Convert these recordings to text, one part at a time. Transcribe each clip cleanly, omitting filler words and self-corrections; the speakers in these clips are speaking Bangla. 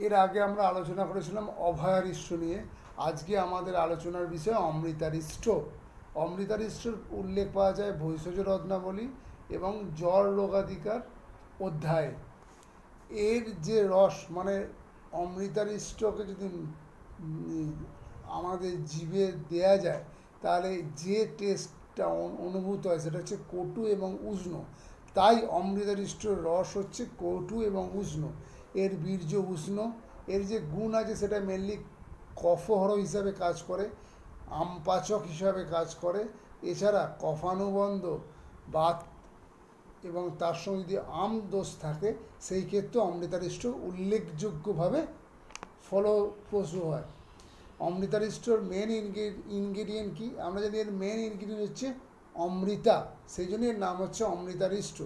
এর আগে আমরা আলোচনা করেছিলাম অভয়ারিষ্ট নিয়ে। আজকে আমাদের আলোচনার বিষয় অমৃতারিষ্ট। অমৃতারিষ্টর উল্লেখ পাওয়া যায় ভৈষজ রত্নাবলী এবং জ্বর রোগাধিকার অধ্যায়ে। এর যে রস মানে অমৃতারিষ্টকে যদি আমাদের জিভে দেয়া যায় তাহলে যে টেস্টটা অনুভূত হয় সেটা হচ্ছে কটু এবং উষ্ণ। তাই অমৃতারিষ্টর রস হচ্ছে কটু এবং উষ্ণ। এর বীর্য উষ্ণ। এর যে গুণ আছে সেটা মেনলি কফহর হিসাবে কাজ করে, আমপাচক হিসাবে কাজ করে। এছাড়া কফানুবন্ধ বাত এবং তার সঙ্গে যদি আম দোষ থাকে সেই ক্ষেত্রে অমৃতারিষ্ট উল্লেখযোগ্যভাবে ফলপ্রসূ হয়। অমৃতারিষ্টর মেন ইনগ্রিডিয়েন্ট কি? আমরা জানি এর মেন ইনগ্রিডিয়েন্ট হচ্ছে অমৃতা, সেই জন্য এর নাম হচ্ছে অমৃতারিষ্ট।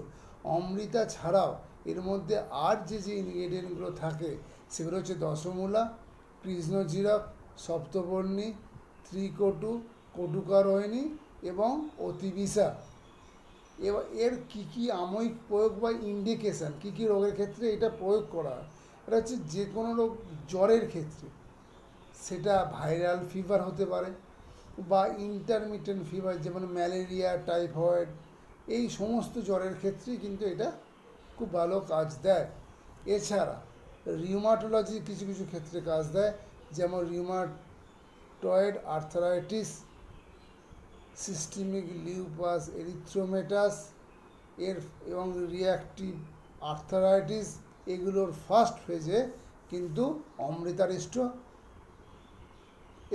অমৃতা ছাড়াও এর মধ্যে আর যে ইনগ্রিডিয়েন্টগুলো থাকে সেগুলো হচ্ছে দশমূলা, কৃষ্ণজিরক, সপ্তবর্ণী, ত্রিকটু, কটুকারোহিণী এবং অতিবিশা। এবার এর কী কী আময়িক প্রয়োগ বা ইন্ডিকেশান, কী কী রোগের ক্ষেত্রে এটা প্রয়োগ করা হয়? এটা হচ্ছে যে কোনো রোগ, জ্বরের ক্ষেত্রে সেটা ভাইরাল ফিভার হতে পারে বা ইন্টারমিটেন্ট ফিভার যেমন ম্যালেরিয়া, টাইফয়েড, এই সমস্ত জ্বরের ক্ষেত্রেই কিন্তু এটা খুব ভালো কাজ দেয়। এছাড়া রিউমাটোলজি কিছু কিছু ক্ষেত্রে কাজ দেয়, যেমন রিউমাটয়েড আর্থারাইটিস, সিস্টেমিক লিউপাস এরিথ্রোমেটাস এর এবং রিঅ্যাক্টিভ আর্থারাইটিস, এগুলোর ফার্স্ট ফেজে কিন্তু অমৃতারিষ্ট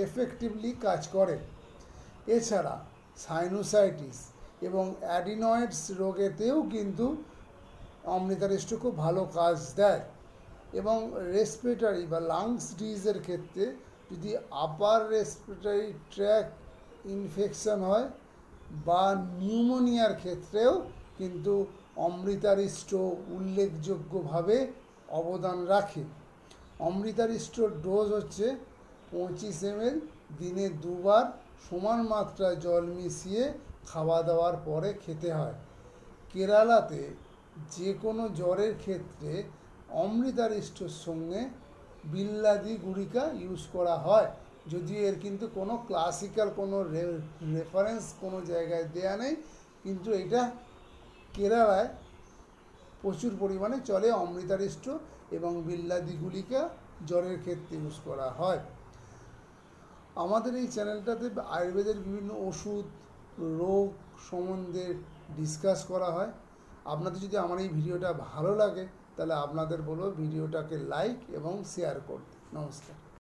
এফেক্টিভলি কাজ করে। এছাড়া সাইনোসাইটিস এবং অ্যাডিনয়েডস রোগেতেও কিন্তু অমৃতারিষ্ট খুব ভালো কাজ দেয়। এবং রেসপিরেটরি বা লাংস ডিজিজের ক্ষেত্রে যদি আপার রেসপিরেটরি ট্র্যাক ইনফেকশন হয় বা নিউমোনিয়ার ক্ষেত্রেও কিন্তু অমৃতারিষ্ট উল্লেখযোগ্যভাবে অবদান রাখে। অমৃতারিষ্টর ডোজ হচ্ছে 25 ml, দিনে 2 বার সমান মাত্রায় জল মিশিয়ে খাওয়া দাওয়ার পরে খেতে হয়। কেরালাতে যে কোনো জ্বরের ক্ষেত্রে অমৃতারিষ্টর সঙ্গে বিল্লাদি গুড়িকা ইউজ করা হয়, যদিও এর কিন্তু কোনো ক্লাসিক্যাল কোনো রেফারেন্স কোনো জায়গায় দেয়া নেই, কিন্তু এটা কেরালায় প্রচুর পরিমাণে চলে। অমৃতারিষ্ট এবং বিল্লাদি গুলিকা জ্বরের ক্ষেত্রে ইউজ করা হয়। আমাদের এই চ্যানেলটাতে আয়ুর্বেদের বিভিন্ন ওষুধ, রোগ সম্বন্ধে ডিসকাস করা হয়। আপনাদের যদি আমার এই ভিডিওটা ভালো লাগে তাহলে আপনাদের বলবো ভিডিওটাকে লাইক এবং শেয়ার করতে। নমস্কার।